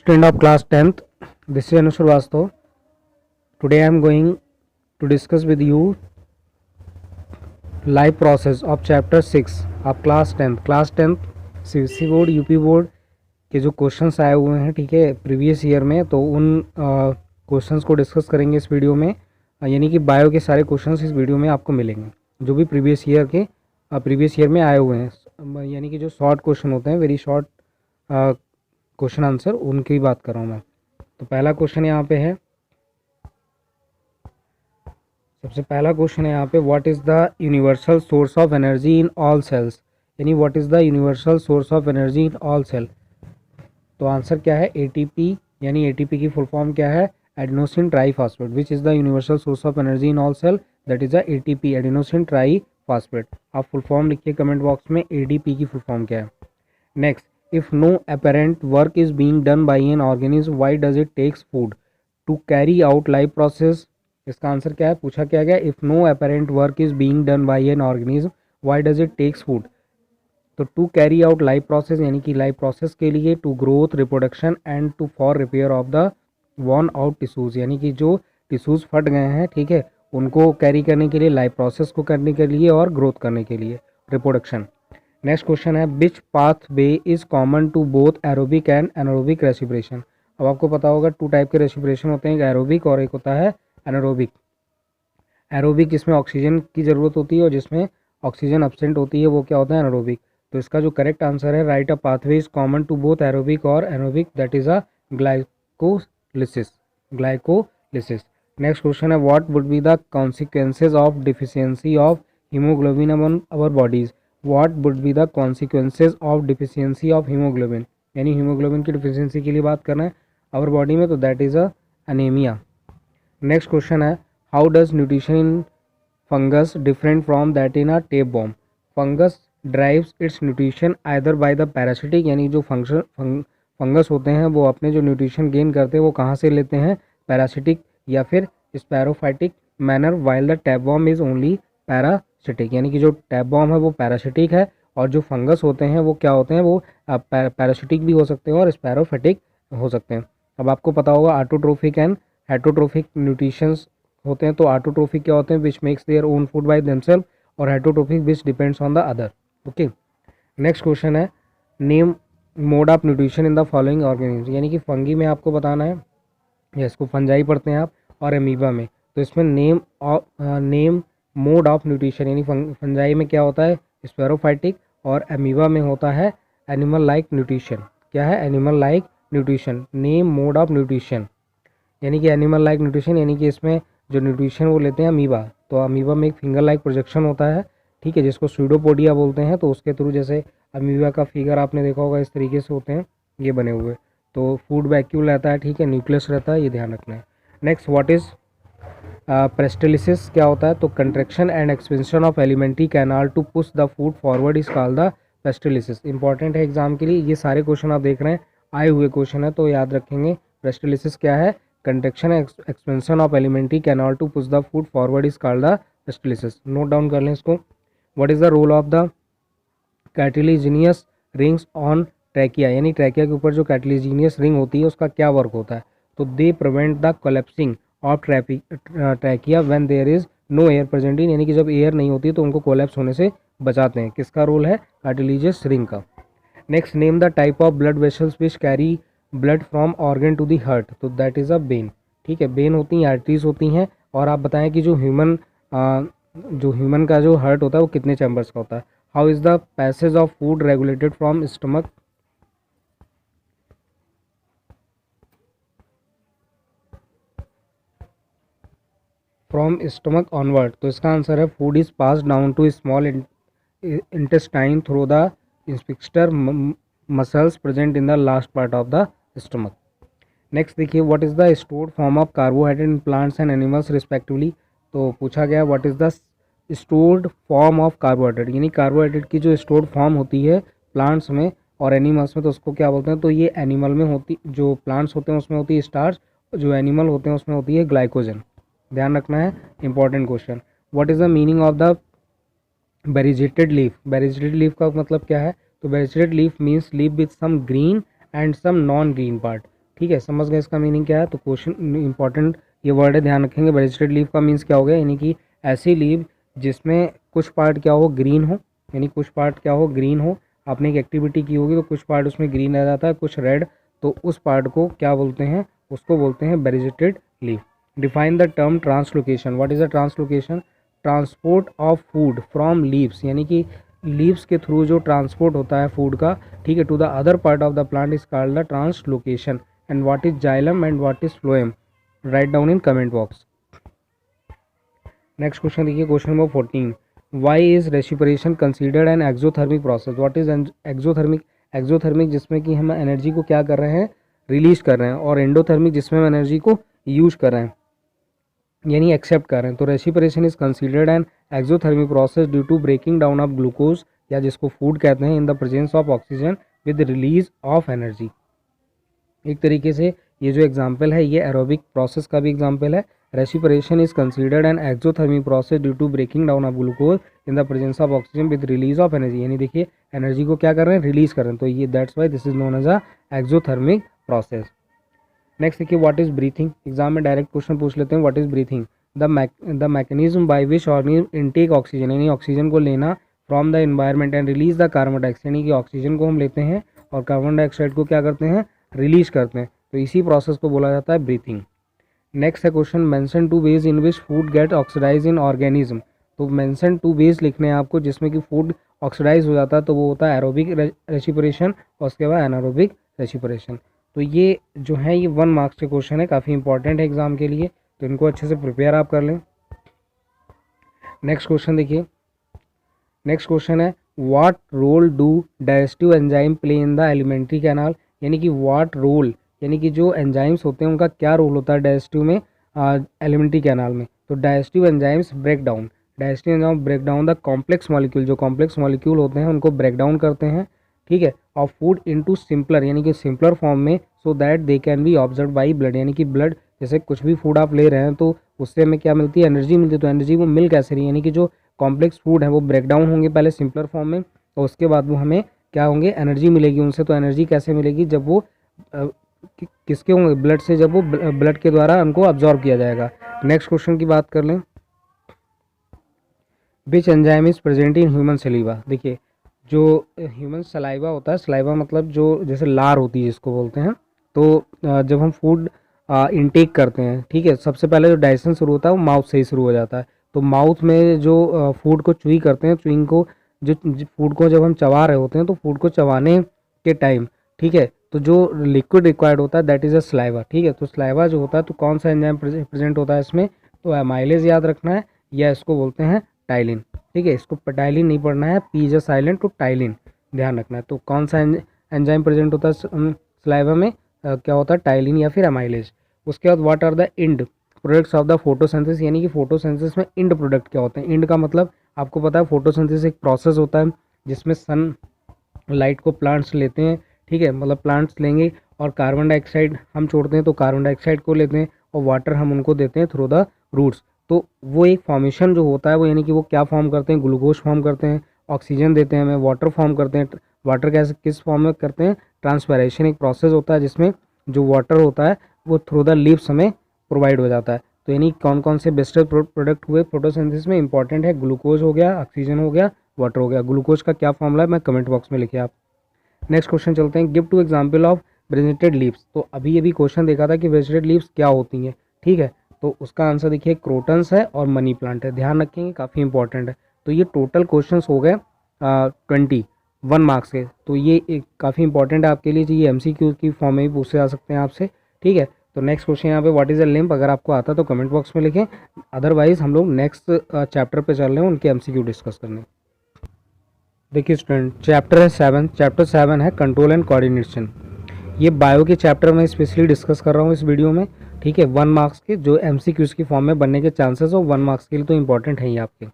Student of class 10th, this is Anu Srivastava. Today I am going to discuss with you live process of chapter 6 of class 10th CBSE board UP board के जो questions आए हुए हैं, ठीक है, previous year में, तो उन क्वेश्चंस को डिस्कस करेंगे इस वीडियो में। यानी कि बायो के सारे क्वेश्चंस इस वीडियो में आपको मिलेंगे जो भी प्रीवियस ईयर में आए हुए हैं, यानी कि जो शॉर्ट क्वेश्चन होते हैं, वेरी शॉर्ट क्वेश्चन आंसर, उनकी बात कर रहा हूँ मैं। तो पहला क्वेश्चन यहाँ पे है, सबसे पहला क्वेश्चन है यहाँ पे, what is the universal source of energy in all cells, यानी what is the universal source of energy in all cell. तो आंसर क्या है, एटीपी, यानी एटीपी की फुल फॉर्म क्या है, adenosine triphosphate. Which is the universal source of energy in all cell, that is the ATP, adenosine triphosphate. आप full form लिखिए comment box में, एडीपी की फुल फॉर्म क्या है। Next, if no apparent work is being done by an organism, why does it takes food to carry out life process? इसका answer क्या है, पूछा क्या गया, if no apparent work is being done by an organism, why does it takes food? तो to carry out life process, यानी कि life process के लिए, to growth, reproduction and to for repair of the worn out tissues, यानी कि जो tissues फट गए हैं, ठीक है, उनको कैरी करने के लिए, लाइफ प्रोसेस को करने के लिए और ग्रोथ करने के लिए, रिप्रोडक्शन। नेक्स्ट क्वेश्चन है, which pathway is common to both aerobic and anaerobic respiration. अब आपको पता होगा टू टाइप के रेस्पिरेशन होते हैं, एक एरोबिक और एक होता है एनारोबिक। एरोबिक जिसमें ऑक्सीजन की ज़रूरत होती है और जिसमें ऑक्सीजन एब्सेंट होती है, वो क्या होता है, एनारोबिक। तो इसका जो करेक्ट आंसर है, write a pathway is common to both aerobic और anaerobic, that is a glycolysis. Next question है, what would be the consequences of deficiency of haemoglobin among our bodies. What would be the consequences of deficiency of haemoglobin, यानी haemoglobin की deficiency के लिए बात करना है our body में, तो that is a anaemia. Next question है, how does nutrition in fungus different from that in a tape bomb. Fungus drives it's nutrition either by the parasitic, यानी जो फंगस होते हैं वो अपने जो न्यूट्रिशन गेन करते हैं वो कहाँ से लेते हैं, पैरासिटिक या फिर saprophytic manner, while the tapeworm is only parasitic, यानी कि जो टैप बॉम्ब है वो पैरासिटिक है और जो फंगस होते हैं वो क्या होते हैं, वो पैरासिटिक भी हो सकते हैं और स्पैरोफाइटिक हो सकते हैं। अब आपको पता होगा ऑटोट्रोफिक एंड हेटरोट्रोफिक न्यूट्रिशंस होते हैं। तो ऑटोट्रोफिक क्या होते हैं, which makes their own food by themself, और heterotrophic which depends on the other. Okay, next question है, name mode of nutrition in the following organism, यानी कि फंगी में आपको बताना है, या इसको फंजाई पढ़ते हैं आप, और एमीबा में। तो इसमें नेम मोड ऑफ न्यूट्रिशन, यानी फंजाई में क्या होता है, स्पेरोफाइटिक, और एमीबा में होता है एनिमल लाइक न्यूट्रिशन। क्या है, animal like nutrition. Name mode of nutrition, यानी कि एनिमल लाइक न्यूट्रिशन, यानी कि इसमें जो न्यूट्रिशन वो लेते हैं अमीबा। तो अमीबा में एक फिंगर लाइक प्रोजेक्शन होता है, ठीक है, जिसको स्यूडोपोडिया बोलते हैं। तो उसके थ्रू, जैसे अमीबा का फिगर आपने देखा होगा, इस तरीके से होते हैं ये बने हुए। तो फूड वैक्यूल रहता है, ठीक है, न्यूक्लियस रहता है, ये ध्यान रखना है। नेक्स्ट, व्हाट इज पेरिस्टालिसिस क्या होता है, तो contraction and expansion of alimentary canal to push the food forward is called the peristalsis. Important है एग्जाम के लिए, ये सारे क्वेश्चन आप देख रहे हैं आए हुए क्वेश्चन है, तो याद रखेंगे। पेरिस्टालिसिस क्या है, contraction expansion of alimentary canal to push the food forward is called the peristalsis. Note down कर लें इसको। What is the role of the cartilaginous rings on trachea, यानी ट्रैकिया के ऊपर जो कैटिलिजिनियस रिंग होती है उसका क्या वर्क होता है, तो they prevent the collapsing of trachea when there is no air present in, यानी कि जब एयर नहीं होती तो उनको कोलैप्स होने से बचाते हैं। किसका रोल है, कार्टिलेजियस रिंग का। Next, name the type of blood vessels which carry blood from organ to the heart, तो दैट इज़ अ वेन, ठीक है, वेन होती हैं, आर्टरीज होती हैं। और आप बताएं कि जो ह्यूमन का जो हार्ट होता है वो कितने चैम्बर्स का होता है। How is the passage of food regulated from stomach, from stomach onward, तो इसका आंसर है, food is pass down to small intestine through the sphincter muscles present in the last part of the stomach. Next देखिए, what is the stored form of carbohydrate in plants and animals respectively. तो पूछा गया what is the stored form of carbohydrate, यानी carbohydrate की जो stored form होती है plants में और एनिमल्स में, तो उसको क्या बोलते हैं, तो ये एनिमल में होती, जो प्लांट्स होते हैं उसमें होती है स्टार्च, जो एनिमल होते हैं उसमें होती है ग्लाइकोजन। ध्यान रखना है, important question. What is the meaning of the variegated leaf, variegated leaf का मतलब क्या है, तो variegated leaf means leaf with some green and some non green part. ठीक है, समझ गए इसका मीनिंग क्या है। तो क्वेश्चन इंपॉर्टेंट ये वर्ड है, ध्यान रखेंगे। वेजिटेड लीफ का मीन्स क्या हो गया, यानी कि ऐसी लीव जिसमें कुछ पार्ट क्या हो, ग्रीन हो, यानी कुछ पार्ट क्या हो, ग्रीन हो। आपने एक एक्टिविटी की होगी तो कुछ पार्ट उसमें ग्रीन रह जाता है, कुछ रेड, तो उस पार्ट को क्या बोलते हैं, उसको बोलते हैं वेजिटेड leaf. Define the term translocation. What is the translocation? Transport of food from leaves, यानी कि लीव्स के थ्रू जो ट्रांसपोर्ट होता है फूड का, ठीक है, to the other part of the plant is called the translocation. And what is xylem and what is phloem? Right down in comment box. Next question देखिए, question number 14। Why is respiration considered an exothermic process? What is exothermic? Exothermic जिसमें कि हम energy को क्या कर रहे हैं, release कर रहे हैं, और एंडोथर्मिक जिसमें हम एनर्जी को यूज कर रहे हैं, यानी एक्सेप्ट कर रहे हैं। तो respiration is considered an exothermic process due to breaking down of glucose, या जिसको फूड कहते हैं, in the presence of oxygen with release of energy. एक तरीके से ये जो एग्जाम्पल है ये एरोबिक प्रोसेस का भी एग्जाम्पल है। Respiration is considered an exothermic process due to breaking down of glucose in the presence of oxygen with release of energy, यानी देखिए एनर्जी को क्या कर रहे हैं, रिलीज कर रहे हैं। तो ये that's why this is known as a exothermic process. Next देखिए, व्हाट इज ब्रीथिंग? एग्जाम में डायरेक्ट क्वेश्चन पूछ लेते हैं, what is breathing? The mechanism by which organism intake oxygen, यानी ऑक्सीजन को लेना from the environment and release the carbon dioxide, यानी कि ऑक्सीजन को हम लेते हैं और कार्बन डाइऑक्साइड को क्या करते हैं, रिलीज करते हैं। तो इसी प्रोसेस को बोला जाता है ब्रीथिंग। नेक्स्ट है question, mention two ways in which food get oxidize in organism. तो मेंशन टू वेज लिखने हैं आपको जिसमें कि फूड ऑक्सीडाइज हो जाता है, तो वो होता है एरोबिक रेसिपरेशन और उसके बाद एनारोबिक रेसिपरेशन। तो ये जो है ये 1 मार्क्स के क्वेश्चन है, काफ़ी इंपॉर्टेंट है एग्जाम के लिए, तो इनको अच्छे से प्रिपेयर आप कर लें। नेक्स्ट क्वेश्चन देखिए, नेक्स्ट क्वेश्चन है, what role do digestive enzyme play in the alimentary canal, यानी कि व्हाट रोल, यानी कि जो एंजाइम्स होते हैं उनका क्या रोल होता है डाइजेस्टिव में, एलिमेंट्री कैनाल में। तो digestive enzymes break down, digestive enzyme break down the complex molecule, जो कॉम्प्लेक्स मॉलिक्यूल होते हैं उनको ब्रेक डाउन करते हैं, ठीक है, ऑफ फूड इनटू सिंपलर, यानी कि सिंपलर फॉर्म में, so that they can be observe by blood, यानी कि ब्लड, जैसे कुछ भी फूड आप ले रहे हैं तो उससे हमें क्या मिलती है, एनर्जी मिलती है। तो एनर्जी वो मिल कैसे रही है, यानी कि जो कॉम्प्लेक्स फूड है वो ब्रेक डाउन होंगे पहले सिंपलर फॉर्म में, और उसके बाद वो हमें क्या होंगे, एनर्जी मिलेगी उनसे। तो एनर्जी कैसे मिलेगी, जब वो किसके होंगे, ब्लड से, जब वो ब्लड के द्वारा उनको अब्जॉर्ब किया जाएगा। नेक्स्ट क्वेश्चन की बात कर लें, which enzyme is present in human सलीवा। देखिए जो ह्यूमन सलाइवा होता है, सलाइवा मतलब जो जैसे लार होती है जिसको बोलते हैं, तो जब हम फूड इनटेक करते हैं, ठीक है, सबसे पहले जो डाइजेशन शुरू होता है वो माउथ से ही शुरू हो जाता है। तो माउथ में जो फूड को च्यूई करते हैं, च्यूइंग को, जो फूड को जब हम चबा रहे होते हैं तो फूड को चबाने के टाइम, ठीक है, तो जो लिक्विड रिक्वायर्ड होता है दैट इज अ सलाइवा, ठीक है। तो सलाइवा जो होता है, तो कौन सा एंजाइम प्रेजेंट होता है इसमें, तो एमाइलेज याद रखना है, या इसको बोलते हैं टाइलिन, ठीक है, इसको टाइलिन नहीं पढ़ना है, पी इज अ साइलेंट, तो टाइलिन ध्यान रखना है। तो कौन सा एंजाइम प्रेजेंट होता है सलाइवा में, क्या होता है, टाइलिन या फिर एमाइलेज। उसके बाद what are the end products of the photosynthesis, यानी कि फोटोसिंथेसिस में इंड प्रोडक्ट क्या होते हैं। इंड का मतलब आपको पता है, फोटोसिंथेसिस एक प्रोसेस होता है जिसमें सन लाइट को प्लांट्स लेते हैं, ठीक है, मतलब प्लांट्स लेंगे और कार्बन डाइऑक्साइड हम छोड़ते हैं, तो कार्बन डाइऑक्साइड को लेते हैं और वाटर हम उनको देते हैं थ्रू द रूट्स। तो वो एक फॉर्मेशन जो होता है वो, यानी कि वो क्या फॉर्म करते हैं, ग्लूकोज फॉर्म करते हैं, ऑक्सीजन देते हैं हमें, वाटर फॉर्म करते हैं। वाटर कैसे, किस फॉर्म में करते हैं, ट्रांसपैरेशन एक प्रोसेस होता है जिसमें जो वाटर होता है वो थ्रू द लीव्स हमें प्रोवाइड हो जाता है। तो यानी कौन कौन से बेस्ट प्रोडक्ट हुए फोटोसिंथेसिस में, इंपॉर्टेंट है, ग्लूकोज हो गया, ऑक्सीजन हो गया, वाटर हो गया। ग्लूकोज का क्या फॉर्मूला है मैं कमेंट बॉक्स में लिखिए आप। नेक्स्ट क्वेश्चन चलते हैं, गिव टू एग्जाम्पल ऑफ वेजिटेड लीव्स। तो अभी क्वेश्चन देखा था कि वेजिटेड लीव्स क्या होती हैं, ठीक है, तो उसका आंसर देखिए क्रोटन्स है और मनी प्लांट है, ध्यान रखेंगे काफ़ी इंपॉर्टेंट है। तो ये टोटल क्वेश्चंस हो गए 21 मार्क्स के, तो ये काफ़ी इंपॉर्टेंट है आपके लिए, ये MCQ की फॉर्म में भी पूछे जा सकते हैं आपसे, ठीक है। तो नेक्स्ट क्वेश्चन यहाँ पे व्हाट इज़ अ लिम्फ, अगर आपको आता तो कमेंट बॉक्स में लिखें, अदरवाइज हम लोग नेक्स्ट चैप्टर पे चल रहे हैं उनके MCQ डिस्कस करने। देखिए स्टूडेंट, चैप्टर 7 है कंट्रोल एंड कोऑर्डिनेशन। ये बायो के चैप्टर में स्पेशली डिस्कस कर रहा हूँ इस वीडियो में, ठीक है। 1 मार्क्स के जो MCQs की फॉर्म में बनने के चांसेस हो 1 मार्क्स के लिए तो इंपॉर्टेंट है ही आपके।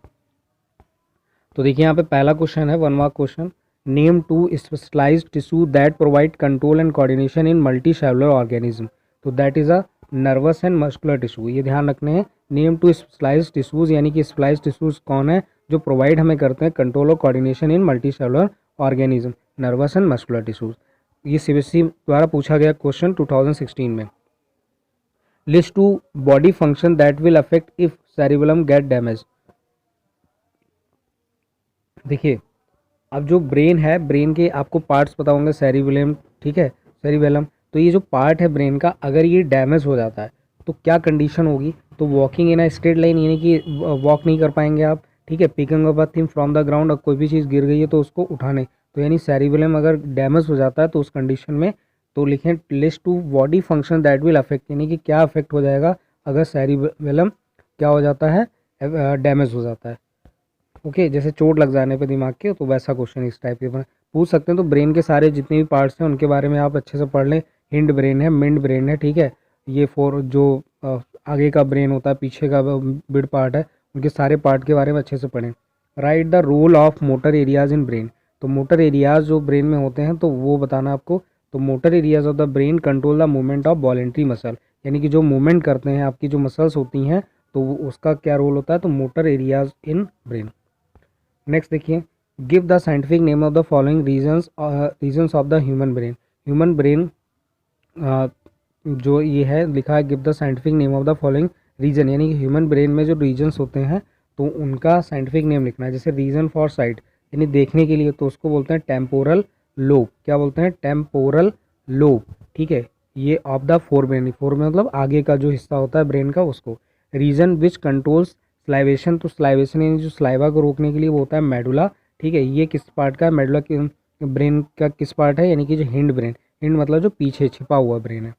तो देखिए यहाँ पे पहला क्वेश्चन है 1 mark question, name 2 specialised tissue that provide control and coordination in multi cellular organism. तो that is a nervous and muscular tissue, ये ध्यान रखने हैं। नेम 2 स्पेशलाइज्ड टिश्यूज, यानी कि स्पेशलाइज्ड टिश्यूज कौन है जो प्रोवाइड हमें करते हैं कंट्रोल और coordination in multi cellular organism, nervous and muscular tissues. ये सीबीएसई द्वारा पूछा गया क्वेश्चन 2016 में। List two body function that will affect if cerebellum get damage. देखिए, अब जो ब्रेन है, ब्रेन के आपको पार्ट्स पता होंगे, सेरिबेलम, ठीक है, सेरिबेलम। तो ये जो पार्ट है ब्रेन का, अगर ये डैमेज हो जाता है तो क्या कंडीशन होगी? तो walking in a straight line, यानी कि वॉक नहीं कर पाएंगे आप, ठीक है। Picking up a thing from the ground, और कोई भी चीज़ गिर गई है तो उसको उठाने, तो यानी सेरिबेलम अगर डैमेज हो जाता है तो उस कंडीशन में तो लिखें list two body function that will affect, यानी कि क्या अफेक्ट हो जाएगा अगर सेरिबेलम क्या हो जाता है, डैमेज हो जाता है। ओके, जैसे चोट लग जाने पे दिमाग के, तो वैसा क्वेश्चन इस टाइप के पूछ सकते हैं। तो ब्रेन के सारे जितने भी पार्ट्स हैं उनके बारे में आप अच्छे से पढ़ लें। हिंड ब्रेन है, मिड ब्रेन है, ठीक है, ये फोर जो आगे का ब्रेन होता है, पीछे का मिड पार्ट है, उनके सारे पार्ट के बारे में अच्छे से पढ़ें। Write the role of motor areas in brain. तो मोटर एरियाज जो ब्रेन में होते हैं तो वो बताना आपको। तो motor areas of the brain control the movement of voluntary muscle, यानी कि जो मूवमेंट करते हैं आपकी जो मसल्स होती हैं तो उसका क्या रोल होता है, तो motor areas in brain. Next देखिए, give the scientific name of the following regions of the human brain. Human brain जो ये है लिखा है, give the scientific name of the following region, यानी कि ह्यूमन ब्रेन में जो रीजन्स होते हैं तो उनका साइंटिफिक नेम लिखना है। जैसे रीजन फॉर साइट, यानी देखने के लिए, तो उसको बोलते हैं टेम्पोरल लोब। क्या बोलते हैं? टेम्पोरल लोब, ठीक है। ये of the fore brain, four में मतलब आगे का जो हिस्सा होता है ब्रेन का उसको। रीजन विच कंट्रोल्स स्लाइवेशन, तो स्लाइवेशन यानी जो स्लाइवा को रोकने के लिए वो होता है मेडुला, ठीक है। ये किस पार्ट का है? मेडुला ब्रेन का किस पार्ट है? यानी कि जो हिंड ब्रेन, हिंड मतलब जो पीछे छिपा हुआ ब्रेन है।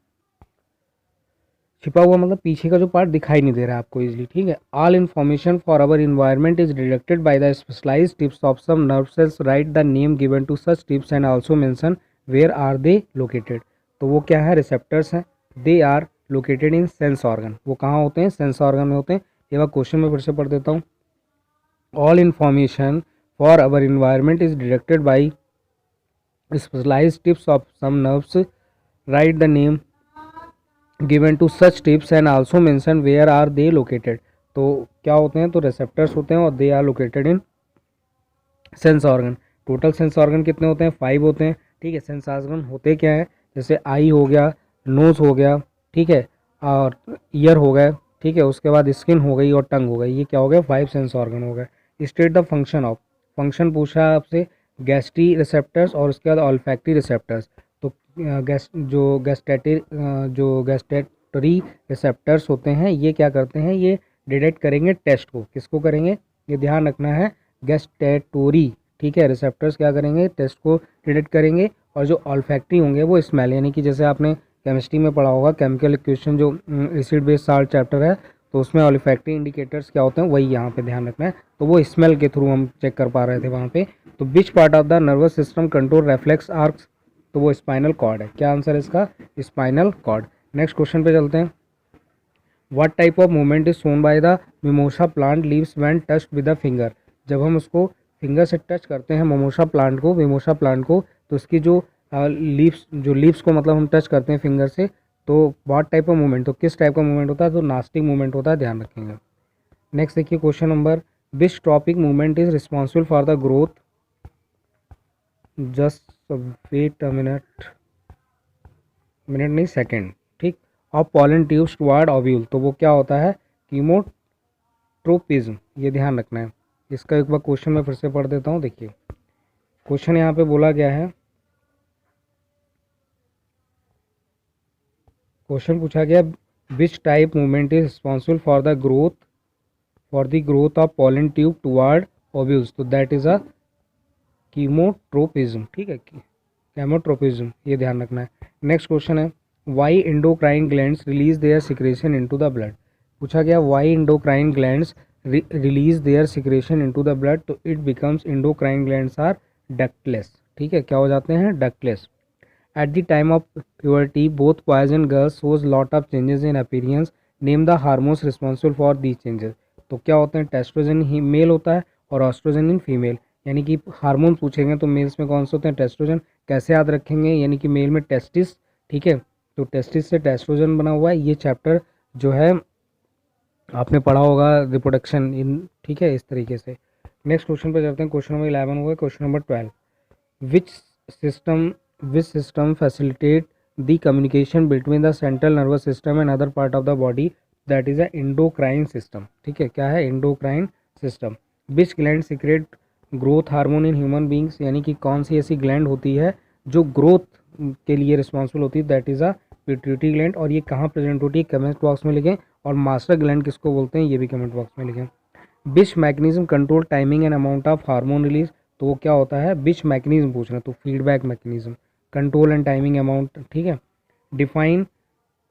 छिपा हुआ मतलब पीछे का जो पार्ट दिखाई नहीं दे रहा है आपको इजीली, ठीक है। All information for our environment is detected by the specialized tips of some nerve cells, write the name given to such tips and also mention where are they located. तो वो क्या है? रिसेप्टर्स हैं। They are located in sense organ. वो कहाँ होते हैं? Sense organ में होते हैं। ये बार क्वेश्चन में फिर से पढ़ देता हूँ। All information for our environment is detected by specialized tips of some nerves, write the name given to such tips and also mention where are they located। तो क्या होते हैं? तो रिसेप्टर्स होते हैं और they are located in sense organ. Total sense organ कितने होते हैं? 5 होते हैं, ठीक है। सेंस ऑर्गन होते क्या है? जैसे आई हो गया, नोज हो गया, ठीक है, और ईयर हो गए, ठीक है, उसके बाद स्किन हो गई और टंग हो गई। ये क्या हो गया? 5 सेंस ऑर्गन हो गए। State the function of, function पूछा है आपसे, गैस्ट्री रिसेप्टर्स और उसके बाद ऑल्फैक्टरी रिसेप्टर्स। तो जो गैस्टेटरी रिसेप्टर्स होते हैं ये क्या करते हैं? ये डिटेक्ट करेंगे टेस्ट को। किसको करेंगे? ये ध्यान रखना है, गैस्टेटोरी, ठीक है। रिसेप्टर्स क्या करेंगे? टेस्ट को डिटेक्ट करेंगे। और जो ऑल्फैक्टरी होंगे वो स्मेल, यानी कि जैसे आपने केमिस्ट्री में पढ़ा होगा, केमिकल इक्वेशन जो एसिड बेस साल्ट चैप्टर है, तो उसमें ऑल्फैक्टरी इंडिकेटर्स क्या होते हैं वही यहाँ पे ध्यान रखना है। तो वो स्मेल के थ्रू हम चेक कर पा रहे थे वहाँ पे। तो which part of the nervous system control reflex arcs? तो वो स्पाइनल कॉर्ड है। क्या आंसर है इसका? Spinal cord. नेक्स्ट क्वेश्चन पे चलते हैं। What type of movement is shown by the mimosa plant leaves when touched with the finger? जब हम उसको फिंगर से टच करते हैं मिमोसा प्लांट को, तो उसकी जो लीव्स को मतलब हम टच करते हैं फिंगर से, तो व्हाट टाइप ऑफ मूवमेंट, तो किस टाइप का मूवमेंट होता है? तो नास्टिक मूवमेंट होता है, ध्यान रखेंगे। नेक्स्ट देखिए question number, which tropic movement is responsible for the growth, just wait a minute नहीं सेकेंड, ठीक, of pollen tubes toward ovule. तो वो क्या होता है? कीमोट्रोपिज्म। ये ध्यान रखना है। इसका एक बार क्वेश्चन में फिर से पढ़ देता हूँ। देखिए क्वेश्चन यहाँ पे बोला गया है, क्वेश्चन पूछा गया which type movement is responsible for the growth of pollen tube toward ovules. तो दैट इज अ कीमोट्रोपिज्म, ठीक है, केमोट्रोपिज्म, ये ध्यान रखना है। नेक्स्ट क्वेश्चन है, why endocrine glands release their secretion into the blood. पूछा गया why endocrine glands release their secretion into the blood. तो it becomes endocrine glands are ductless, ठीक है, क्या हो जाते हैं? Ductless. At the time of puberty both boys and girls shows lot of changes in appearance, name the hormones responsible for these changes. तो क्या होते हैं? टेस्ट्रोजन ही मेल होता है और ऑस्ट्रोजन इन फीमेल, यानी कि हार्मोन पूछेंगे तो मेल्स में कौन से होते हैं? टेस्ट्रोजन। कैसे याद रखेंगे? यानी कि मेल में टेस्टिस, ठीक है, तो टेस्टिस से टेस्ट्रोजन बना हुआ है। ये चैप्टर जो है आपने पढ़ा होगा रिप्रोडक्शन इन, ठीक है, इस तरीके से। नेक्स्ट क्वेश्चन पे चलते हैं। क्वेश्चन नंबर 11 हुआ, question number 12, which system which system facilitate the communication between the central nervous system and other part of the body, that is a endocrine system. ठीक है, क्या है? Endocrine system. Which gland secrete growth hormone in human beings, यानी कि कौन सी ऐसी gland होती है जो ग्रोथ के लिए रिस्पॉन्सिबल होती है, that is a pituitary gland. और ये कहाँ प्रेजेंट होती है? कमेंट बॉक्स में लिखें। और मास्टर ग्लैंड किसको बोलते हैं, ये भी कमेंट बॉक्स में लिखें। Which mechanism control timing and amount of hormone release, तो वो क्या होता है? बिच मैकेनिज्म पूछना, तो feedback mechanism, control and timing amount. ठीक है, डिफाइन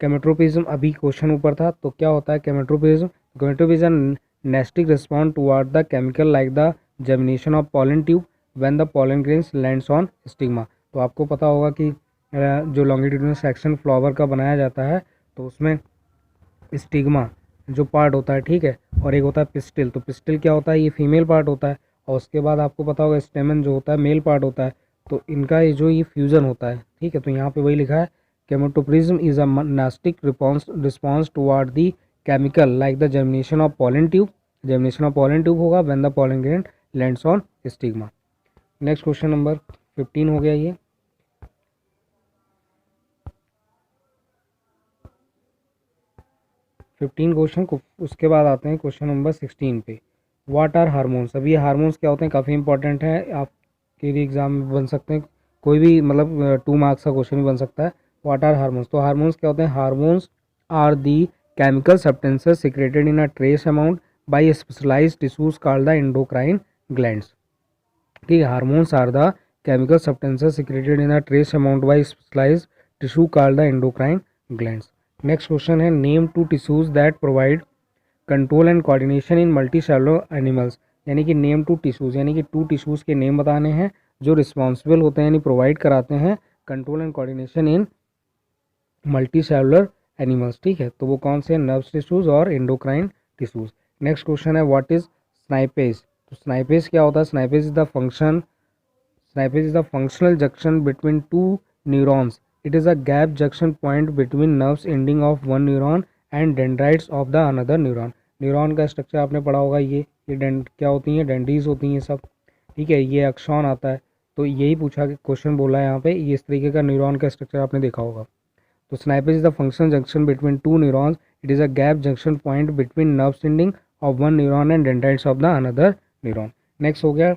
केमेट्रोपिज्म, अभी क्वेश्चन ऊपर था, तो क्या होता है chemotropism? Chemotropism nastic respond toward the chemical like the germination of pollen tube when the pollen grains lands on stigma. तो आपको पता होगा कि जो लॉन्गिट्यूडिनल सेक्शन फ्लावर का बनाया जाता है, तो उसमें स्टिग्मा जो पार्ट होता है, ठीक है, और एक होता है पिस्टिल। तो पिस्टिल क्या होता है? ये फीमेल पार्ट होता है। और उसके बाद आपको पता होगा स्टेमन जो होता है मेल पार्ट होता है। तो इनका ये जो ये फ्यूजन होता है, ठीक है, तो यहाँ पे वही लिखा है chemotropism is a nastic response toward the chemical like the germination of pollen tube. Germination of pollen tube होगा when the pollen grain lands on stigma. Next question number 15 हो गया ये। 15 क्वेश्चन को, उसके बाद आते हैं क्वेश्चन नंबर 16 पे। What are hormones? अभी ये हार्मोन्स क्या होते हैं, काफ़ी इंपॉर्टेंट है, आपके भी एग्जाम में बन सकते हैं, कोई भी मतलब 2 मार्क्स का क्वेश्चन भी बन सकता है। What are hormones? तो हार्मोन्स क्या होते हैं? Hormones are the chemical substances secreted in a trace amount by specialised tissues called the endocrine glands. ठीक है, hormones are the chemical substances secreted in a trace amount by specialised tissue called the endocrine glands. Next question है name two tissues that provide control and coordination in multi cellular animals, यानी कि name two tissues, यानी कि 2 tissues के name बताने हैं जो responsible होते हैं, यानी प्रोवाइड कराते हैं control and coordination in multi cellular animals. ठीक है, तो वो कौन से? नर्व्स टिश्यूज और एंडोक्राइन टिश्यूज। नेक्स्ट क्वेश्चन है व्हाट इज स्नाइपेज? तो स्नाइपेज क्या होता है? Synapse is the function Synapse is the functional junction between two neurons. It is a gap junction point between nerves ending of one neuron and dendrites of the another neuron. Neuron का structure आपने पढ़ा होगा, ये क्या होती हैं? डेंड्रीज होती हैं सब। ठीक है, ये अक्सॉन आता है। तो यही पूछा कि क्वेश्चन बोला है यहाँ पे, ये इस तरीके का न्यूरॉन का स्ट्रक्चर आपने देखा होगा। तो synapse is the function junction between two neurons. It is a gap junction point between nerve ending of one neuron and dendrites of the another neuron. Next हो गया,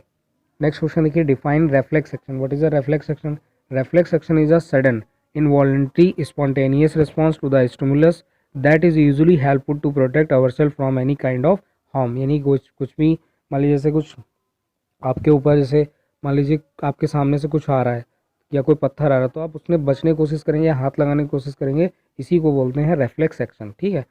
नेक्स्ट क्वेश्चन देखिए, define reflex action. What is a reflex action? Reflex action is a sudden involuntary spontaneous response to the stimulus that is usually helpful to protect ourself from any kind of harm. यानी कुछ भी मान लीजिए, जैसे कुछ आपके ऊपर, जैसे मान लीजिए आपके सामने से कुछ आ रहा है या कोई पत्थर आ रहा है, तो आप उसमें बचने की कोशिश करेंगे या हाथ लगाने की कोशिश करेंगे, इसी को बोलते हैं रेफ्लेक्स एक्शन। ठीक है,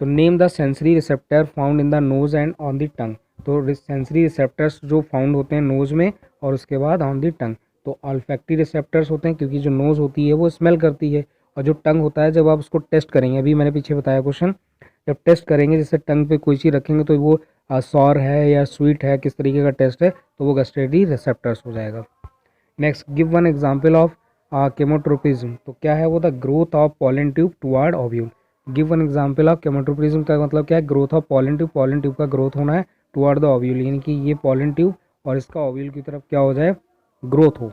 तो name the sensory receptor found in the nose and on the tongue. तो सेंसरी रिसेप्टर्स जो फाउंड होते हैं नोज में और उसके बाद ऑन द टंग, तो ऑल्फैक्टरी रिसेप्टर्स होते हैं, क्योंकि जो नोज होती है वो स्मेल करती है, और जो टंग होता है जब आप उसको टेस्ट करेंगे, अभी मैंने पीछे बताया क्वेश्चन, जब टेस्ट करेंगे जैसे टंग पे कोई चीज़ रखेंगे तो वो सॉर है या स्वीट है, किस तरीके का टेस्ट है, तो वो गस्टेटरी रिसेप्टर्स हो जाएगा। Next, give one example of केमोट्रोपिज्म। तो क्या है वो? The growth of pollen tube toward ovule. Give one example of केमोट्रोपिज्म का मतलब क्या है? ग्रोथ ऑफ पॉलन ट्यूब का ग्रोथ होना है टुवर्ड द ओव्यूल, यानी कि ये पॉलन ट्यूब और इसका ओव्यूल की तरफ क्या हो जाए? ग्रोथ हो।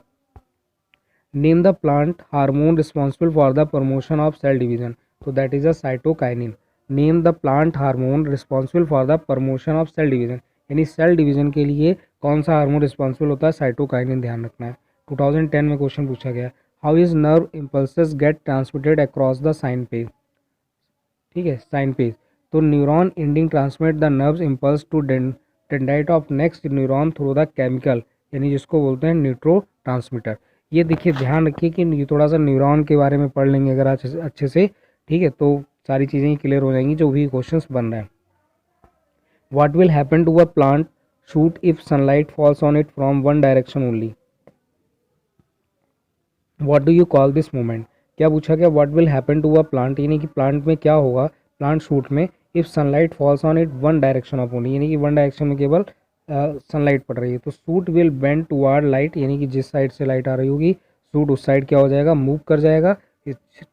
Name the plant hormone responsible for the promotion of cell division. तो that is a cytokinin. Name the plant hormone responsible for the promotion of cell division, यानी सेल डिवीजन के लिए कौन सा हार्मोन रिस्पॉन्सिबल होता है? Cytokinin, ध्यान रखना है। 2010 में क्वेश्चन पूछा गया, how is nerve impulses get transmitted across the synapse. ठीक है, साइन पेज। तो neuron ending transmit the nerves impulse to dendrite of next neuron through the chemical, यानी जिसको बोलते हैं न्यूट्रो ट्रांसमीटर। ये देखिए, ध्यान रखिए कि ये थोड़ा सा न्यूरॉन के बारे में पढ़ लेंगे अगर अच्छे से, ठीक है, तो सारी चीज़ें क्लियर हो जाएंगी जो भी क्वेश्चन बन रहे हैं। What will happen to a plant shoot if sunlight falls on it from one direction only? What do you call this movement? क्या पूछा गया? What will happen to a plant, यानी कि प्लांट में क्या होगा, प्लांट शूट में, if sunlight falls on it one direction of only, यानी कि वन डायरेक्शन में केवल सनलाइट पड़ रही है, तो suit will bend toward light, यानी कि जिस साइड से लाइट आ रही होगी सूट उस साइड क्या हो जाएगा? मूव कर जाएगा।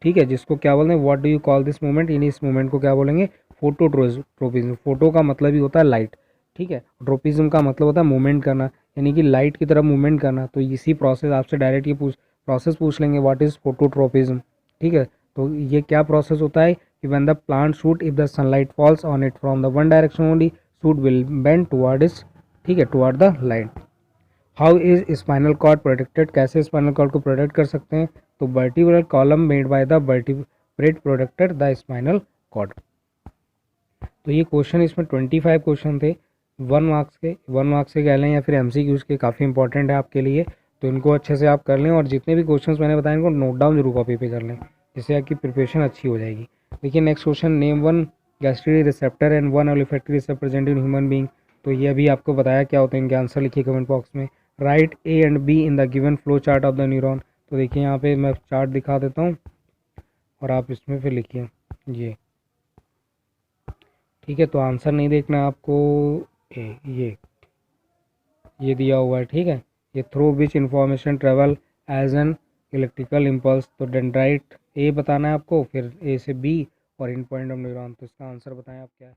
ठीक है, जिसको क्या बोलते हैं? What do you call this movement, यानी इस मूवमेंट को क्या बोलेंगे? फोटोट्रोपिज्म। फोटो का मतलब ही होता है लाइट, ठीक है, ट्रोपिज्म का मतलब होता है मूवमेंट करना, यानी कि लाइट की तरफ मूवमेंट करना। तो इसी प्रोसेस आपसे डायरेक्ट ये प्रोसेस पूछ लेंगे, व्हाट इज़ फोटोट्रोपिज्म। ठीक है, तो ये क्या प्रोसेस होता है कि when the plant shoot if the sunlight falls on it from the one direction only, shoot will bend toward is, ठीक है, toward the light. How is spinal cord protected, कैसे स्पाइनल कॉर्ड को protect कर सकते हैं, तो vertebral column made by the vertebrate protected the spinal cord. तो ये क्वेश्चन, इसमें 25 क्वेश्चन थे, 1 मार्क्स के कह लें या फिर MCQs के, काफ़ी इंपॉर्टेंट है आपके लिए। तो इनको अच्छे से आप कर लें और जितने भी क्वेश्चंस मैंने बताए इनको नोट डाउन जरूर कॉपी पे कर लें, जिससे आपकी प्रिपरेशन अच्छी हो जाएगी। देखिए next question, name one gustatory receptor and one olfactory receptor present in human being. तो ये अभी आपको बताया क्या होता है, इनके आंसर लिखिए कमेंट बॉक्स में। Right A and B in the given flow chart of the neuron. तो देखिए यहाँ पे मैं चार्ट दिखा देता हूँ और आप इसमें फिर लिखिए ये, ठीक है। तो आंसर नहीं देखना आपको, ये दिया हुआ है, ठीक है। ये through which information travel as an electrical impulse. तो डेंड्राइट A बताना है आपको, फिर A से B और इन पॉइंट ऑफ न्यूरॉन। तो इसका आंसर बताएं आप क्या है।